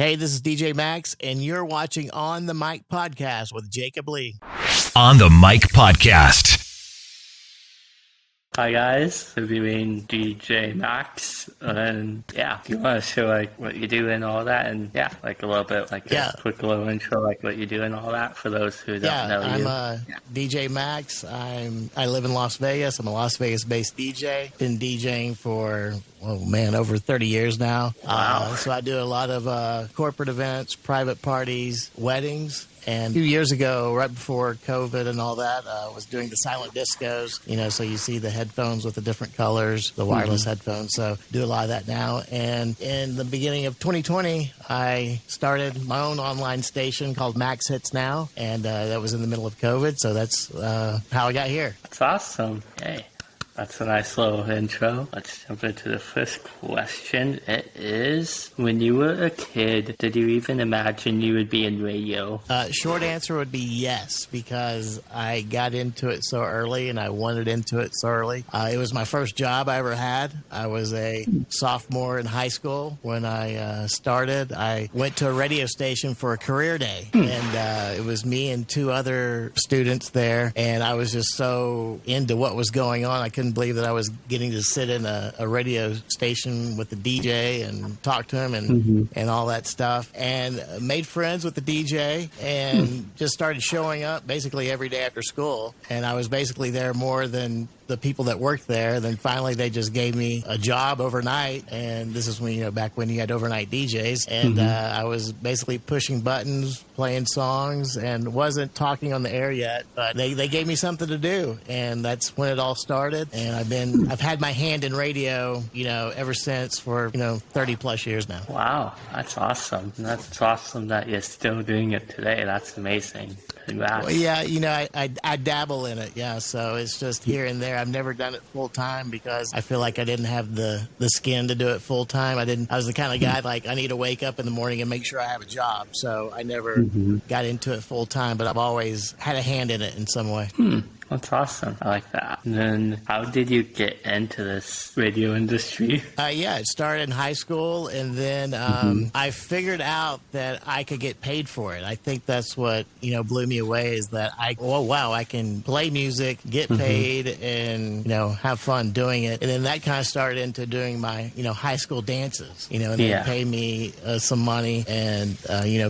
Hey, this is DJ Max, and you're watching On the Mic Podcast with Jacob Lee. On the Mic Podcast. Hi guys, I'm doing DJ Max, and if you want to show what you do and all that, and a little bit a quick little intro, what you do and all that for those who don't know you. I'm DJ Max. I live in Las Vegas. I'm a Las Vegas-based DJ. Been DJing for over 30 years now. Wow. So I do a lot of corporate events, private parties, weddings. And a few years ago, right before COVID and all that, I was doing the silent discos, so you see the headphones with the different colors, the wireless headphones. So do a lot of that now. And in the beginning of 2020, I started my own online station called Max Hits Now. And that was in the middle of COVID. So that's how I got here. That's awesome. Hey. That's a nice little intro. Let's jump into the first question. It is, when you were a kid, did you even imagine you would be in radio? Short answer would be yes, because I got into it so early and I wanted into it so early. It was my first job I ever had. I was a sophomore in high school when I started. I went to a radio station for a career day, and it was me and two other students there, and I was just so into what was going on. I couldn't believe that I was getting to sit in a radio station with the DJ and talk to him and all that stuff, and made friends with the DJ and just started showing up basically every day after school. And I was basically there more than the people that worked there. Then finally they just gave me a job overnight, and this is when back when you had overnight DJs, and I was basically pushing buttons, playing songs, and wasn't talking on the air yet, but they gave me something to do, and that's when it all started. And I've had my hand in radio ever since for 30 plus years now. Wow, that's awesome. That's awesome that you're still doing it today. That's amazing. Congrats. Well, yeah, I dabble in it, so it's just here and there. I've never done it full time because I feel like I didn't have the skin to do it full time. I was the kind of guy I need to wake up in the morning and make sure I have a job. So I never got into it full time, but I've always had a hand in it in some way. That's awesome. I like that. And then how did you get into this radio industry? It started in high school, and then I figured out that I could get paid for it. I think that's what, blew me away, is that I can play music, get paid, and, have fun doing it. And then that kind of started into doing my, high school dances, and they pay me some money. And,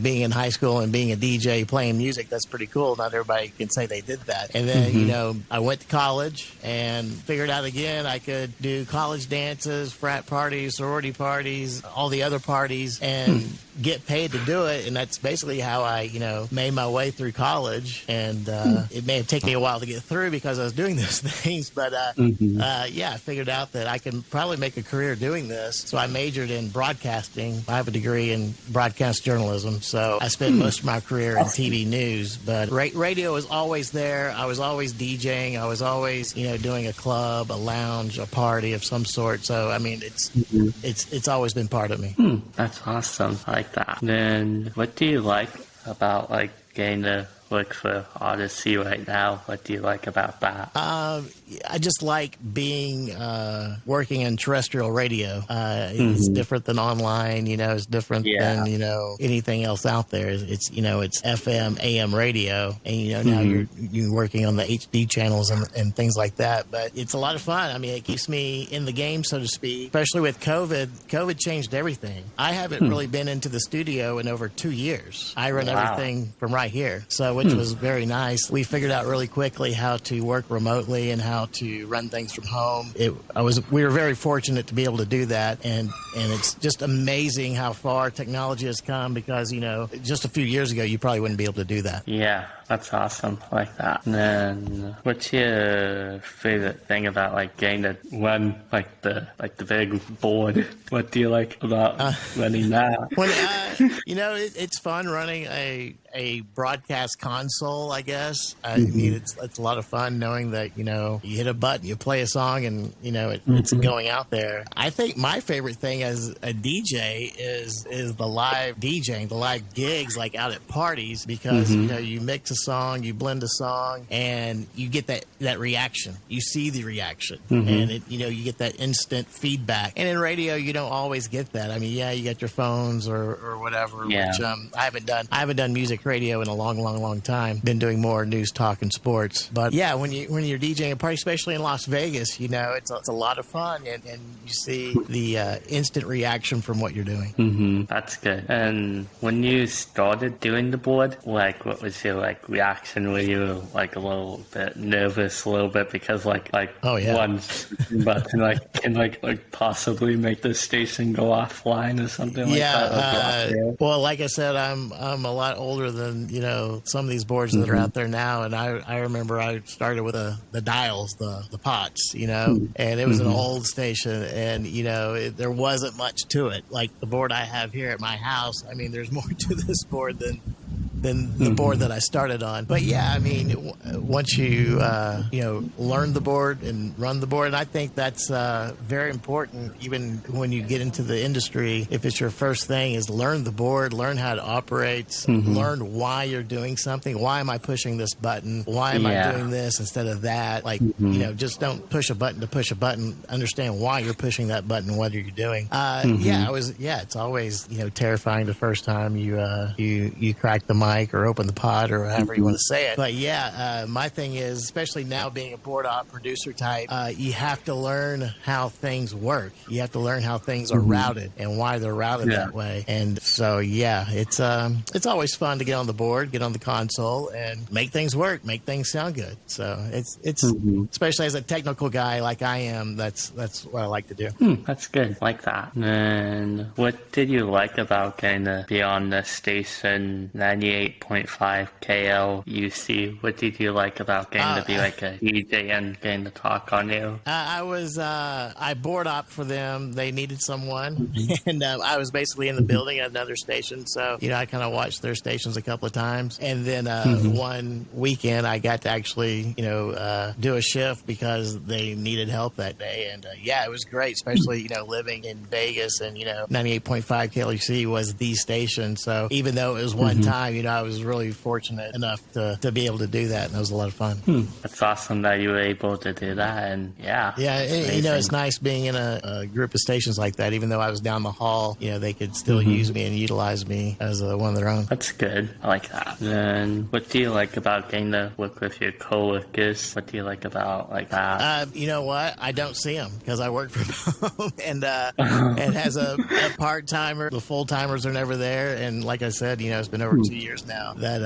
being in high school and being a DJ playing music, that's pretty cool. Not everybody can say they did that. And then, I went to college and figured out again I could do college dances, frat parties, sorority parties, all the other parties, and get paid to do it. And that's basically how I, made my way through college. And it may have taken me a while to get through because I was doing those things. But I figured out that I can probably make a career doing this. So I majored in broadcasting. I have a degree in broadcast journalism. So I spent most of my career in TV news. But radio was always there. I was always DJing. I was always, doing a club, a lounge, a party of some sort. So, I mean, it's always been part of me. That's awesome. I like that. Then what do you like about getting to work for Audacy right now? What do you like about that? I just like being working in terrestrial radio. It's different than online. It's different than anything else out there. It's it's FM, AM radio, and now you're working on the HD channels and things like that. But it's a lot of fun. I mean, it keeps me in the game, so to speak. Especially with COVID. COVID changed everything. I haven't really been into the studio in over 2 years. I run everything from right here, which was very nice. We figured out really quickly how to work remotely and how to run things from home. We were very fortunate to be able to do that, and it's just amazing how far technology has come, because just a few years ago you probably wouldn't be able to do that. Yeah, that's awesome. I like that. And then what's your favorite thing about getting to run the big board? What do you like about running that? It's fun running a broadcast console, I guess. I mean, it's a lot of fun knowing that, you know, you hit a button, you play a song, and, you know, it's going out there. I think my favorite thing as a DJ is the live DJing, the live gigs, like out at parties, because, you know, you mix a song, you blend a song, and you get that reaction. You see the reaction, and it, you know, you get that instant feedback. And in radio, you don't always get that. I mean, yeah, you got your phones or whatever, which I haven't done music radio in a long time. Been doing more news, talk, and sports. But yeah, when you're DJing a party, especially in Las Vegas, you know, it's a lot of fun, and you see the instant reaction from what you're doing. That's good. And when you started doing the board, like, what was your like reaction? Were you like a little bit nervous, a little bit, because like one button can possibly make the station go offline or something like that? Well, like I said, I'm a lot older than, you know, some of these boards that are out there now, and I remember I started with the dials, the pots, you know, and it was an old station, and, you know, there wasn't much to it. Like the board I have here at my house, I mean, there's more to this board than the board that I started on. But yeah, I mean, once you learn the board and run the board, and I think that's very important, even when you get into the industry. If it's your first thing, is learn the board, learn how it operates, learn why you're doing something. Why am I pushing this button? Why am I doing this instead of that? Like, you know, just don't push a button to push a button. Understand why you're pushing that button, what are you doing? It's always, you know, terrifying the first time you crack the mic or open the pod or however you want to say it. But yeah, my thing is, especially now being a board op producer type, you have to learn how things work. You have to learn how things are routed and why they're routed that way. And so, yeah, it's always fun to get on the board, get on the console, and make things work, make things sound good. So it's especially as a technical guy like I am, that's what I like to do. That's good, like that. And what did you like about getting to be on the station 98.5 KLUC? What did you like about getting to be like a DJ and getting to talk on you? I board op for them. They needed someone, and I was basically in the building at another station, so, you know, I kind of watched their stations a couple of times. And then one weekend I got to actually, you know, do a shift because they needed help that day. And yeah, it was great, especially, you know, living in Vegas, and, you know, 98.5 KLUC was the station. So even though it was one time, you know, I was really fortunate enough to be able to do that, and it was a lot of fun. That's awesome that you were able to do that. And yeah, you know, it's nice being in a group of stations like that. Even though I was down the hall, you know, they could still use me and utilize me as one of their own. That's good. I like that. And what do you like about getting to work with your coworkers? What do you like about like that? You know what? I don't see them because I work from home, and as a part timer, the full timers are never there. And like I said, you know, it's been over 2 years now that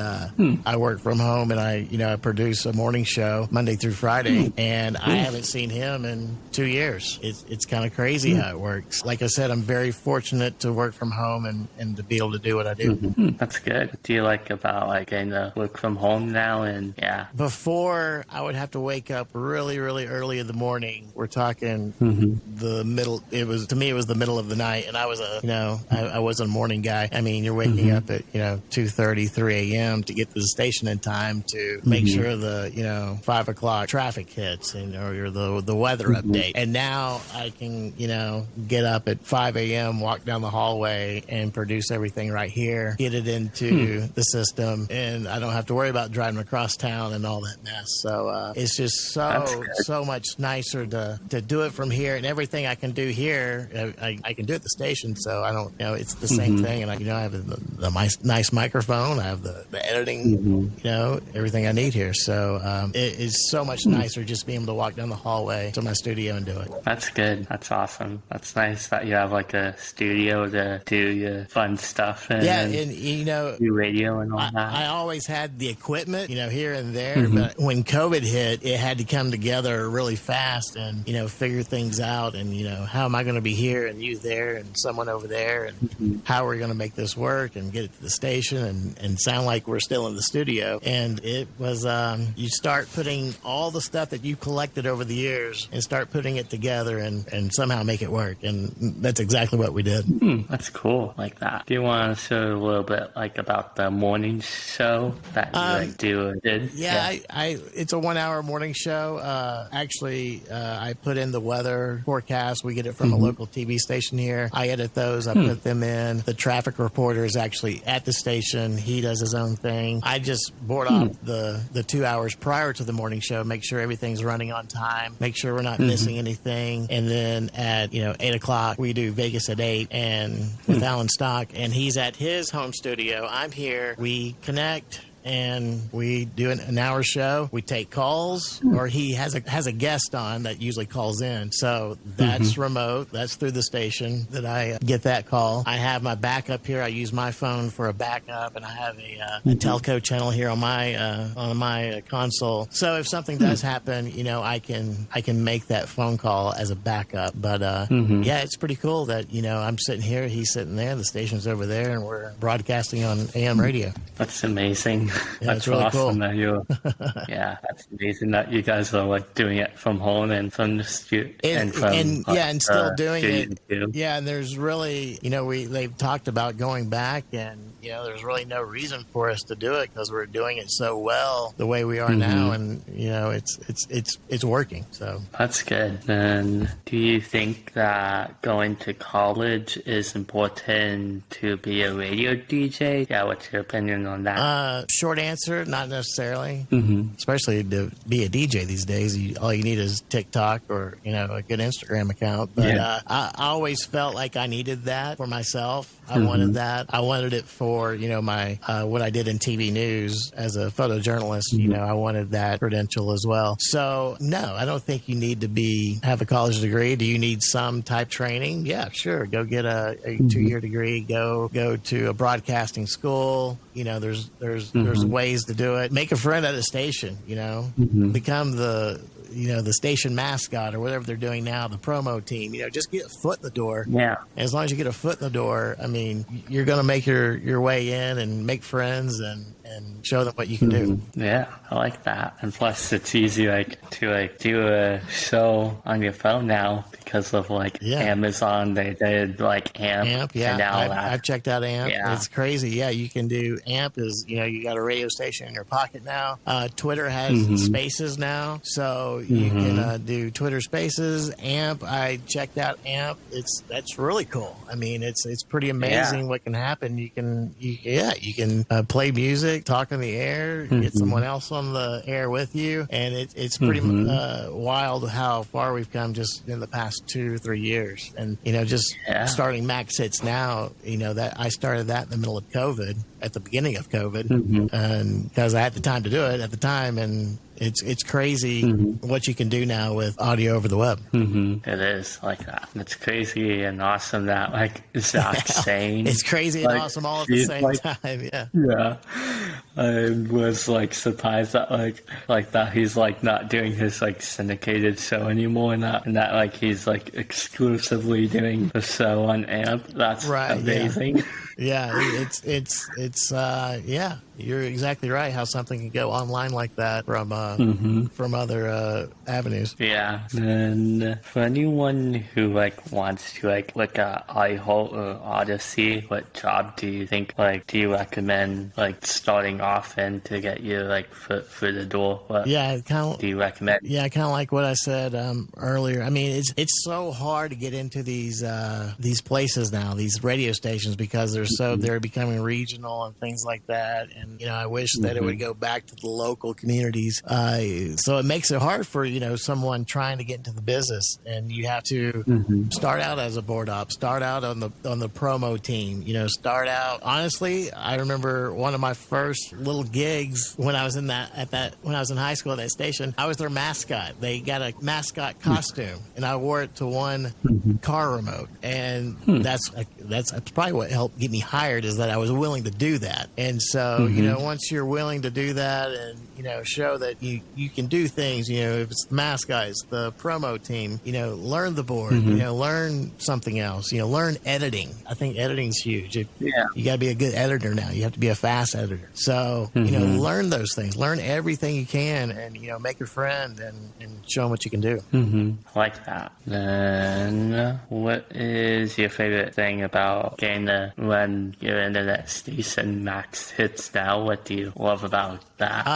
I work from home, and I produce a morning show Monday through Friday, and I haven't seen him in 2 years. It's kind of crazy how it works. Like I said, I'm very fortunate to work from home and to be able to do what I do. That's good. What do you like about like getting to work from home now? And yeah, before I would have to wake up really early in the morning. We're talking the middle. It was the middle of the night, and I was I wasn't a morning guy. I mean, you're waking up at 2:30, 3 a.m. to get to the station in time to make sure the 5 o'clock traffic hits or the weather update. And now I can get up at 5 a.m., walk down the hallway, and produce everything right here, get it into the system, and I don't have to worry about driving across town and all that mess. So it's just so much nicer to do it from here, and everything I can do here, I can do at the station. So I don't, it's the same thing, and I have the nice microphone, I have the editing, everything I need here. So it is so much nicer just being able to walk down the hallway to my studio and do it. That's good. That's awesome. That's nice that you have like a studio to do your fun stuff and do radio and all that. I always had the equipment, here and there, but when COVID hit, it had to come together really fast and, figure things out and, how am I going to be here and you there and someone over there and how are we going to make this work and get it to the station and sound like we're still in the studio. And it was, you start putting all the stuff that you collected over the years and start putting it together and somehow make it work. And that's exactly what we did. That's cool, like that. Do you want to share a little bit like about the morning show that you like do or did? Yeah, it's a 1 hour morning show. Actually, I put in the weather forecast. We get it from a local TV station here. I edit those. I put them in. The traffic reporter is actually at the station. He does his own thing. I just board off the 2 hours prior to the morning show, make sure everything's running on time, make sure we're not missing anything. And then at 8 o'clock, we do Vegas at 8 and with Alan Stock, and he's at his home studio. I'm here. We connect. And we do an hour show. We take calls, or he has a guest on that usually calls in. So that's remote. That's through the station that I get that call. I have my backup here. I use my phone for a backup, and I have a telco channel here on my console. So if something does happen, I can make that phone call as a backup. But yeah, it's pretty cool that I'm sitting here, he's sitting there, the station's over there, and we're broadcasting on AM radio. That's amazing. Yeah, that's really awesome cool. that you're. Yeah, that's amazing that you guys are like doing it from home and from the studio and still doing it. Too. Yeah, and there's really, they've talked about going back, and there's really no reason for us to do it because we're doing it so well the way we are now, and it's working. So that's good. And do you think that going to college is important to be a radio DJ? Yeah, what's your opinion on that? Short answer, not necessarily. Especially to be a DJ these days, all you need is TikTok or a good Instagram account. But I always felt like I needed that for myself. I wanted that. I wanted it for my what I did in TV news as a photojournalist. I wanted that credential as well. So no, I don't think you need to have a college degree. Do you need some type training? Yeah, sure. Go get a 2-year degree. Go to a broadcasting school. There's ways to do it. Make a friend at a station. Become the station mascot or whatever they're doing now, the promo team. Just get a foot in the door. Yeah. And as long as you get a foot in the door, I mean, you're going to make your way in and make friends and show them what you can do. Yeah, I like that. And plus, it's easy to do a show on your phone now because of Amazon. They did AMP. AMP, yeah. And now I've checked out AMP. Yeah. It's crazy. Yeah, you can do AMP. You got a radio station in your pocket now. Twitter has Spaces now, so you can do Twitter Spaces. AMP. I checked out AMP. That's really cool. I mean, it's pretty amazing what can happen. You can play music, talk on the air, get someone else on the air with you, and it's pretty wild how far we've come just in the past 2 or 3 years. And starting Max Hits now, that I started that in the middle of COVID, at the beginning of COVID, and because I had the time to do it at the time, and it's crazy what you can do now with audio over the web. It is like that. It's crazy and awesome that Zach's saying. It's crazy and awesome all at the same time. Yeah. Yeah. I was surprised that that he's not doing his syndicated show anymore, and that he's exclusively doing the show on AMP. That's amazing. Yeah, it's you're exactly right. How something can go online like that from other avenues. Yeah, and for anyone who wants to look at iHeart or Audacy, what job do you think do you recommend starting off in to get your foot through the door? What do you recommend? Yeah, kind of like what I said earlier. I mean, it's so hard to get into these places now, these radio stations, because they're becoming regional and things like that. And I wish that it would go back to the local communities. So it makes it hard for someone trying to get into the business, and you have to start out as a board op, start out on the promo team. Start out. Honestly, I remember one of my first little gigs when I was when I was in high school at that station. I was their mascot. They got a mascot costume, and I wore it to one car remote, and that's that's probably what helped get me hired, is that I was willing to do that. And so, once you're willing to do that and, show that you can do things, if it's the mascot, it's the promo team, learn the board, learn something else, learn editing. I think editing's huge. You got to be a good editor now. You have to be a fast editor. So, learn those things, learn everything you can, and, make a friend and show them what you can do. I like that. Then what is your favorite thing about getting to run your internet station, Max Hits Now? What do you love about that?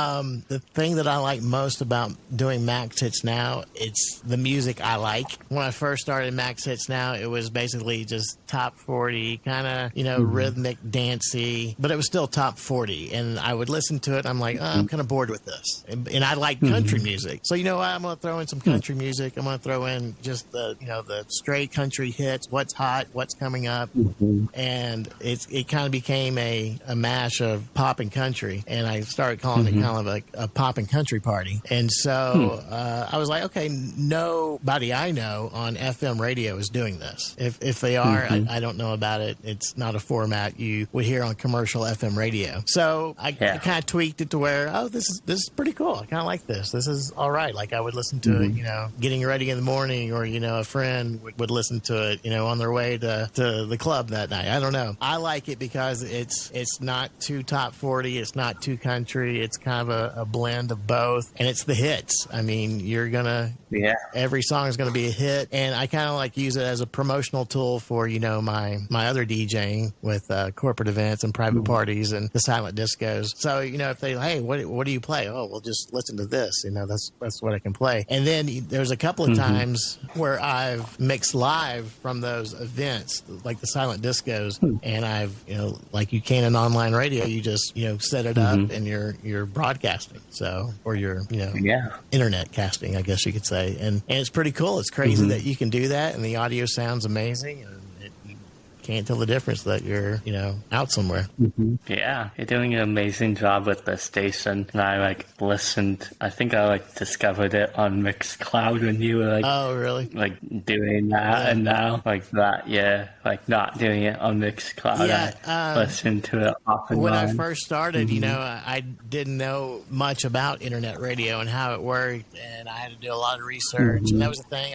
The thing that I like most about doing Max Hits Now, it's the music I like. When I first started Max Hits Now, it was basically just top 40, kind of, rhythmic, dancey, but it was still top 40. And I would listen to it. I'm like, I'm kind of bored with this. And I like country music. So, I'm going to throw in some country music. I'm going to throw in just the straight country hits, what's hot, what's coming up. And it kind of became a mash of pop and country. And I started calling it kind of like a pop and country party. And so I was like, okay, nobody I know on FM radio is doing this. If they are, I don't know about it. It's not a format you would hear on commercial FM radio. So I kind of tweaked it to where, this is pretty cool. I kind of like this. This is all right. Like I would listen to it, getting ready in the morning, or, a friend would listen to it, on their way to the club that night. I don't know. I like it because it's not too top 40. It's not too country. It's kind of a blend of both. And it's the hits. I mean, you're going to, every song is going to be a hit. And I kind of like use it as a promotional tool for, my other DJing with corporate events and private parties and the silent discos. So, if they, hey, what do you play? Oh, well, just listen to this. That's what I can play. And then there's a couple of times where I've mixed live from those events, like the silent discos, and I've, like you can in online radio, you just, set it up and you're broadcasting. So, or you're, internet casting, I guess you could say. And it's pretty cool. It's crazy that you can do that, and the audio sounds amazing. And you can't tell the difference that you're, out somewhere. Yeah, you're doing an amazing job with the station. And I listened. I think I discovered it on Mixcloud when you were oh, really? Doing that, and now that, not doing it on Mixcloud. Yeah, I listened to it off and when on. I first started, I didn't know much about internet radio and how it worked, and I had to do a lot of research. And that was the thing.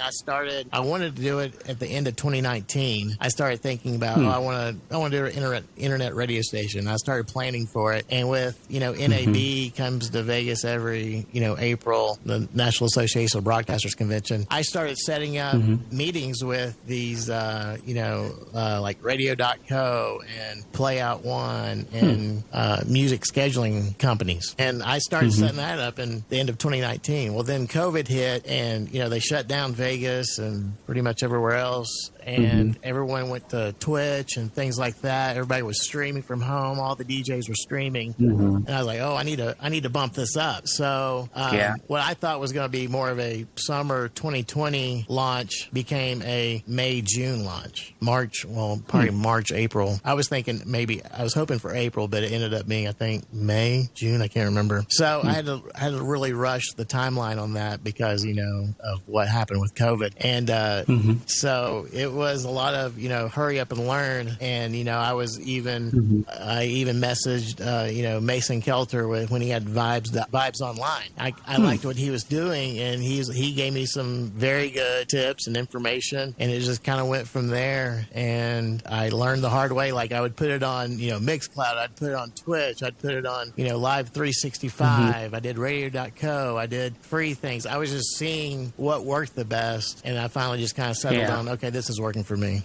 I wanted to do it at the end of 2019. I started thinking about, I want to do an internet radio station. I started planning for it, and with NAB comes to Vegas every April, the National Association of Broadcasters Convention. I started setting up meetings with these like Radio.co and Playout One and music scheduling companies, and I started setting that up in the end of 2019. Well, then COVID hit, and they shut down Vegas and pretty much everywhere else. And everyone went to Twitch and things like that. Everybody was streaming from home. All the DJs were streaming. And I was like, I need to bump this up. So what I thought was going to be more of a summer 2020 launch became a May, June launch. Probably March, April. I was hoping for April, but it ended up being, I think, May, June. I can't remember. So I had to really rush the timeline on that because, of what happened with COVID. And so it was a lot of, hurry up and learn. And, I was even, I even messaged, Mason Kelter when he had Vibes Online. I liked what he was doing, and he gave me some very good tips and information, and it just kind of went from there. And I learned the hard way. Like I would put it on, Mixcloud. I'd put it on Twitch. I'd put it on, Live 365. I did Radio.co. I did free things. I was just seeing what worked the best. And I finally just kind of settled on, okay, this is working for me.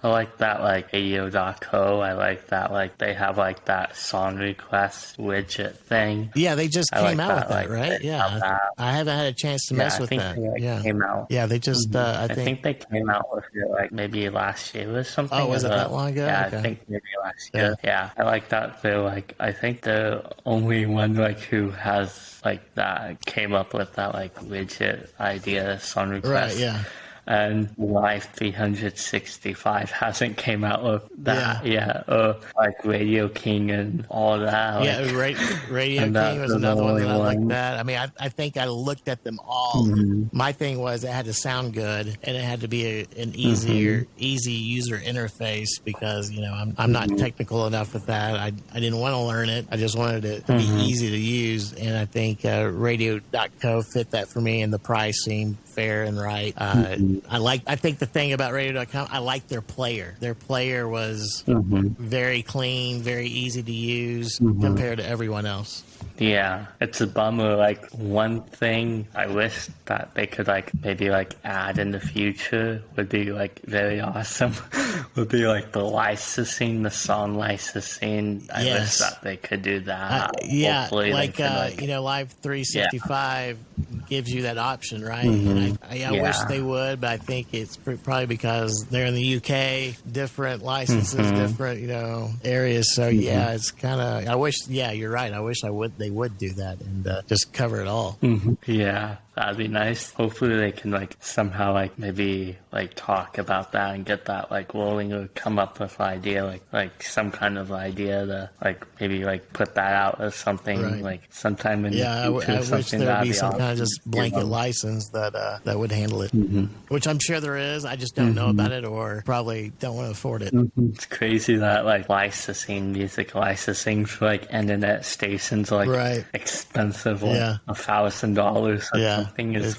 I like that, Radio.co. I like that, they have that song request widget thing. Yeah, they just came out with that, right? Yeah. I haven't had a chance to mess with that. Came out. Yeah, they just, I think they came out with it maybe last year or something. Oh, was it that long ago? Yeah, okay. I think maybe last year. Yeah, I like that too. I think the only one who has that came up with that widget idea, song request. Right, yeah. and Live 365 hasn't came out with that yet, or like Radio King and all that. Yeah, Radio King was another one that I looked at. I mean, I think I looked at them all. My thing was it had to sound good, and it had to be an easy user interface, because I'm not technical enough with that. I didn't want to learn it. I just wanted it to be easy to use, and I think Radio.co fit that for me, and the price seemed fair and right. I think the thing about Radio.com, I like their player. Their player was very clean, very easy to use compared to everyone else. Yeah, it's a bummer. Like, one thing I wish that they could maybe add in the future would be very awesome. Would be the licensing, the song licensing. I wish that they could do that. Hopefully Live 365 gives you that option, right? And I wish they would, but I think it's probably because they're in the UK, different licenses, different areas. So it's kind of. I wish. Yeah, you're right. I wish they would do that and just cover it all. Yeah, that'd be nice. Hopefully they can somehow maybe talk about that and get that rolling, or come up with an idea like some kind of idea to maybe put that out or something sometime in the future. I wish there would be some awesome. kind of just blanket license that would handle it, which I'm sure there is. I just don't know about it, or probably don't want to afford it. It's crazy that music licensing for internet stations expensive, $1,000 or something is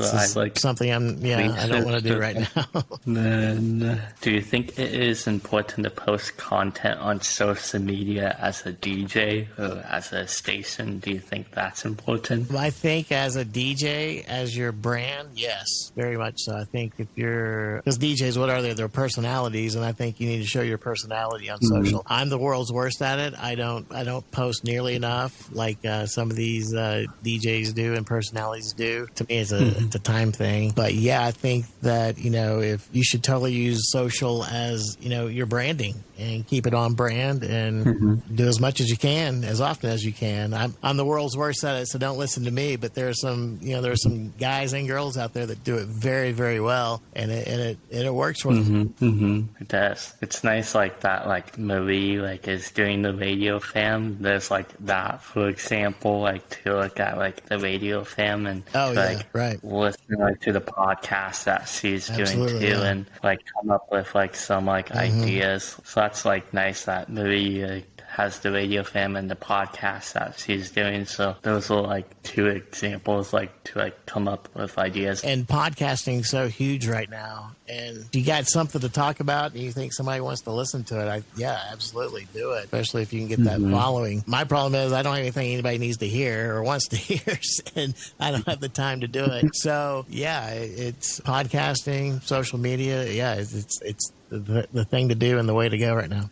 something I don't want to do right now. Then, do you think it is important to post content on social media as a DJ or as a station? Do you think that's important? I think as a DJ, as your brand, yes, very much so. I think because DJs, what are they? They're personalities, and I think you need to show your personality on social. I'm the world's worst at it. I don't post nearly enough like some of these DJs do and personalities do. To me, it's a time thing. But yeah, I think that if you should totally use social as your branding, and keep it on brand, and do as much as you can, as often as you can. I'm the world's worst at it, so don't listen to me. But there are some guys and girls out there that do it very, very well, and it works for them. It does. It's nice that Marie is doing the Radio Fam. There's that, for example, to look at the Radio Fam and listen to the podcast that she's doing too, and come up with some ideas. So that's nice that Marie has the Radio Fam and the podcast that she's doing. So those are two examples to come up with ideas. And podcasting's so huge right now, and if you got something to talk about and you think somebody wants to listen to it, absolutely do it, especially if you can get that following. My problem is I don't have anything anybody needs to hear or wants to hear, and I don't have the time to do it. So it's podcasting, social media. It's the thing to do and the way to go right now.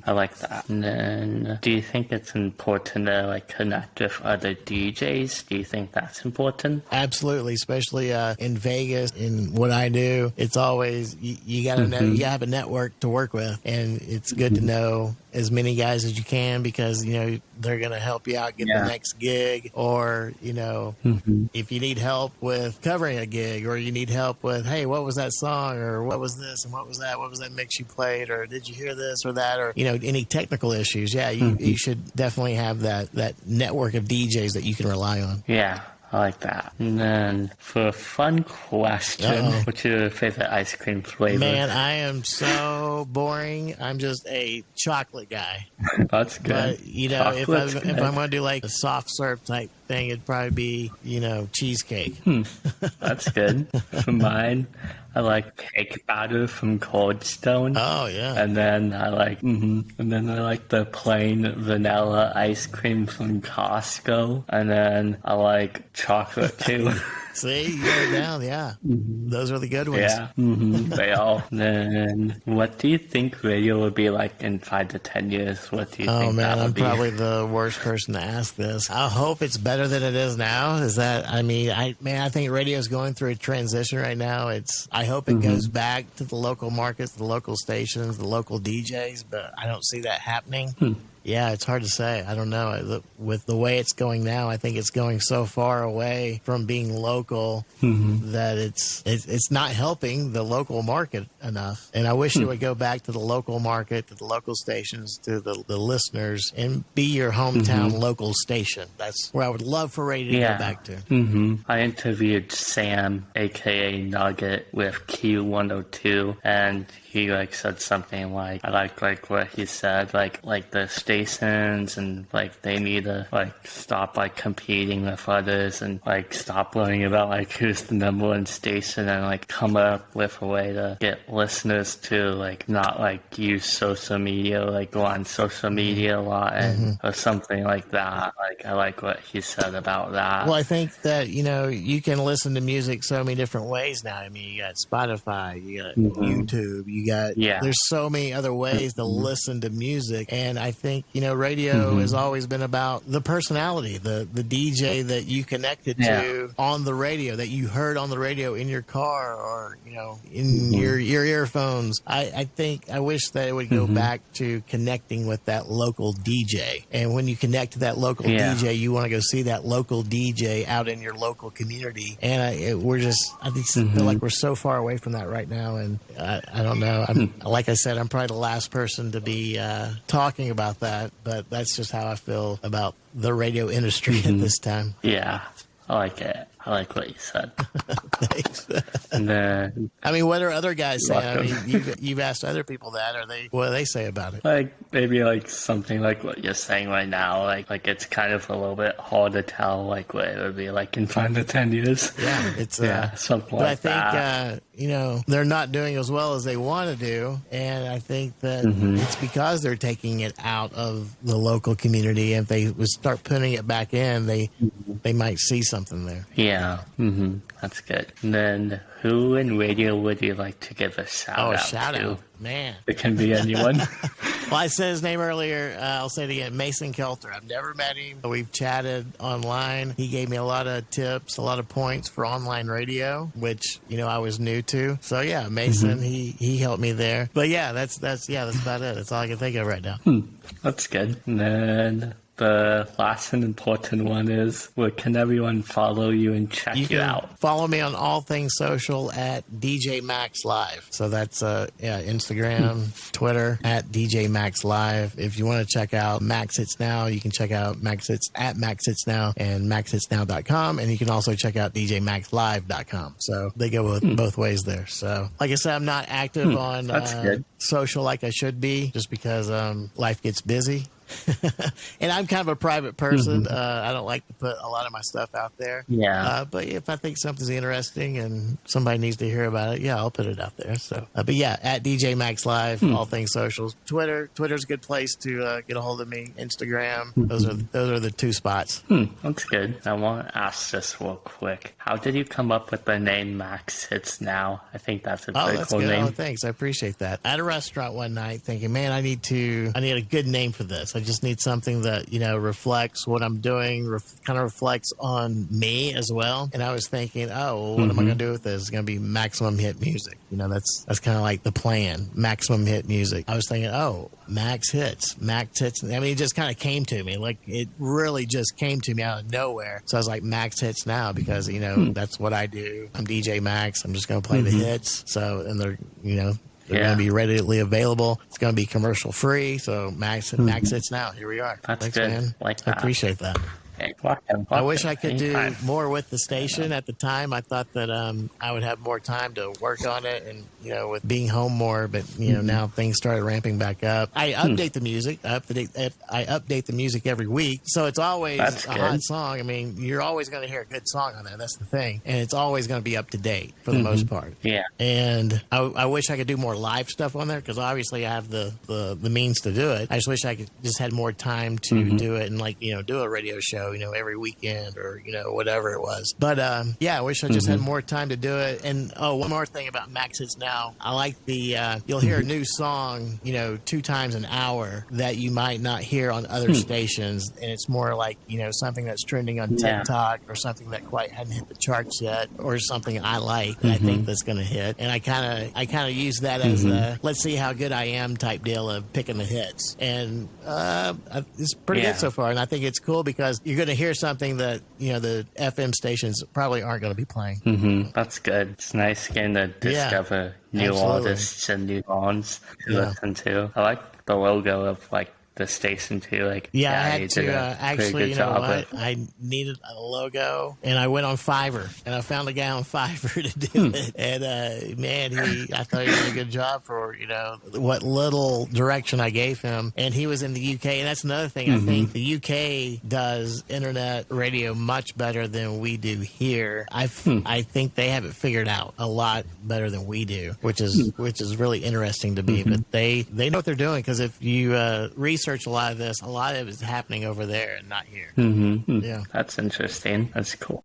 I like that. And then, do you think it's important to connect with other DJs? Do you think that's important? Absolutely, especially in Vegas. In what I do, it's always you got to know, you got to have a network to work with, and it's good to know as many guys as you can, because they're going to help you out get the next gig, or if you need help with covering a gig, or you need help with, hey, what was that song, or what was this and what was that mix you played, or did you hear this or that, or any technical issues, you should definitely have that network of DJs that you can rely on. I like that. And then, for a fun question, what's your favorite ice cream flavor? Man, I am so boring. I'm just a chocolate guy. That's good. But, if I'm going to do a soft serve type thing, it'd probably be, cheesecake. That's good. For mine, I like cake batter from Cold Stone. Oh yeah. And then I like the plain vanilla ice cream from Costco. And then I like chocolate too. See, you got it down, yeah. Those are the good ones. Yeah, they all. Then, what do you think radio will be like in 5 to 10 years? What do you think? Oh man, I'm be? probably the worst person to ask this. I hope it's better than it is now. I think radio is going through a transition right now. I hope it goes back to the local markets, the local stations, the local DJs, but I don't see that happening. Yeah, it's hard to say. I don't know. With the way it's going now, I think it's going so far away from being local that it's not helping the local market enough. And I wish it would go back to the local market, to the local stations, to the listeners, and be your hometown local station. That's where I would love for radio to go back to. I interviewed Sam, aka Nugget, with Q102, and he said something like, I like what he said, like the stations, and they need to stop competing with others, and stop worrying about who's the number one station, and come up with a way to get listeners to not use social media, go on social media a lot, and or something like that. I like what he said about that. Well, I think that you can listen to music so many different ways now. I mean, you got Spotify, you got YouTube, there's so many other ways to listen to music. And I think, radio has always been about the personality, the DJ that you connected to on the radio, that you heard on the radio in your car or, in your earphones. I wish that it would go back to connecting with that local DJ. And when you connect to that local DJ, you want to go see that local DJ out in your local community. And I feel like we're so far away from that right now. And I don't know. Like I said, I'm probably the last person to be talking about that, but that's just how I feel about the radio industry at this time. Yeah, I like it. I like what you said. Thanks. And then, I mean, what are other guys saying? I mean, you've asked other people that. What do they say about it? Maybe something like what you're saying right now. Like it's kind of a little bit hard to tell what it would be in 5 to 10 years. Yeah, it's something but like I think that. They're not doing as well as they want to do, and I think that it's because they're taking it out of the local community. And if they would start putting it back in, they might see something there. Yeah, that's good. And then, who in radio would you like to give a shout out to? Man. It can be anyone. Well, I said his name earlier. I'll say it again. Mason Kelter. I've never met him. We've chatted online. He gave me a lot of tips, a lot of points for online radio, which, I was new to. So, yeah, Mason, he helped me there. But, yeah, that's about it. That's all I can think of right now. That's good. And then the last and important one is, where can everyone follow you and check you out? Follow me on all things social at DJ Max Live. So that's Instagram, Twitter at DJ Max Live. If you want to check out Max Hits Now, you can check out Max Hits at Max Hits Now and MaxHitsNow.com. And you can also check out DJMaxLive.com. So they go both ways there. So like I said, I'm not active on social like I should be, just because life gets busy. And I'm kind of a private person. I don't like to put a lot of my stuff out there. Yeah. But if I think something's interesting and somebody needs to hear about it, I'll put it out there. So, but yeah, at DJ Max Live, all things socials. Twitter's a good place to get a hold of me. Instagram. Those are the two spots. That's good. I want to ask this real quick. How did you come up with the name Max Hits Now? I think that's a pretty cool name. Oh, thanks. I appreciate that. At a restaurant one night, thinking, man, I need a good name for this. I just need something that, reflects what I'm doing, kind of reflects on me as well. And I was thinking, what am I going to do with this? It's going to be Maximum Hit Music. That's kind of like the plan, Maximum Hit Music. I was thinking, Max Hits. I mean, it just kind of came to me. It really just came to me out of nowhere. So I was like, Max Hits Now, because, that's what I do. I'm DJ Max. I'm just going to play the hits. So, and they're going to be readily available. It's going to be commercial free. So Max Hits Now. Here we are. That's Thanks, good. Man. Like that. I appreciate that. I wish I could do more with the station. At the time, I thought that I would have more time to work on it, and with being home more. But now things started ramping back up. I update the music. I update the music every week, so it's always a hot song. I mean, you're always going to hear a good song on there. That's the thing, and it's always going to be up to date for the most part. Yeah. And I wish I could do more live stuff on there, because obviously I have the means to do it. I just wish I could just had more time to do it, and do a radio show. radio, every weekend or, whatever it was. But yeah, I wish I just had more time to do it. And one more thing about Max Hits Now. I like you'll hear a new song, 2 times an hour that you might not hear on other stations. And it's more like, something that's trending on TikTok or something that quite hadn't hit the charts yet or something I like that I think that's going to hit. And I kind of use that as a let's see how good I am type deal of picking the hits. And it's pretty good so far. And I think it's cool because you're going to hear something that, the FM stations probably aren't going to be playing. That's good. It's nice getting to discover new artists and new songs to listen to. I like the logo of like the station too. Like I had to actually, I needed a logo, and I went on Fiverr, and I found a guy on Fiverr to do it. And man, I thought he did a good job for what little direction I gave him. And he was in the UK, and that's another thing. I think the UK does internet radio much better than we do here. I think they have it figured out a lot better than we do, which is really interesting to me. But they know what they're doing, because if you research a lot of this, a lot of it is happening over there and not here. Yeah, that's interesting. That's cool.